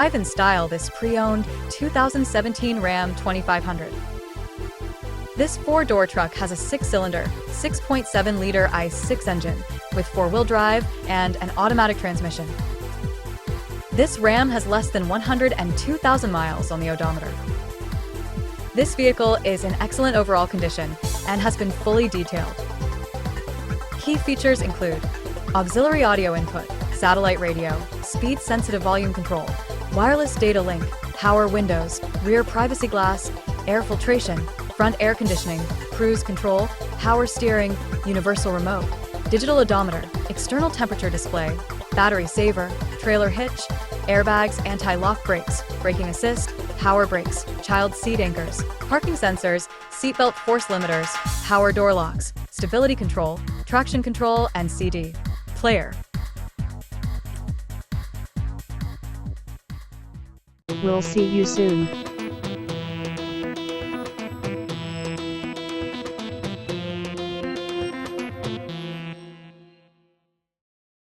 Drive in style this pre-owned 2017 Ram 2500. This four-door truck has a six-cylinder, 6.7-liter i6 engine with four-wheel drive and an automatic transmission. This Ram has less than 102,000 miles on the odometer. This vehicle is in excellent overall condition and has been fully detailed. Key features include auxiliary audio input, satellite radio, speed-sensitive volume control, wireless data link, power windows, rear privacy glass, air filtration, front air conditioning, cruise control, power steering, universal remote, digital odometer, external temperature display, battery saver, trailer hitch, airbags, anti-lock brakes, braking assist, power brakes, child seat anchors, parking sensors, seatbelt force limiters, power door locks, stability control, traction control, and CD player. We'll see you soon.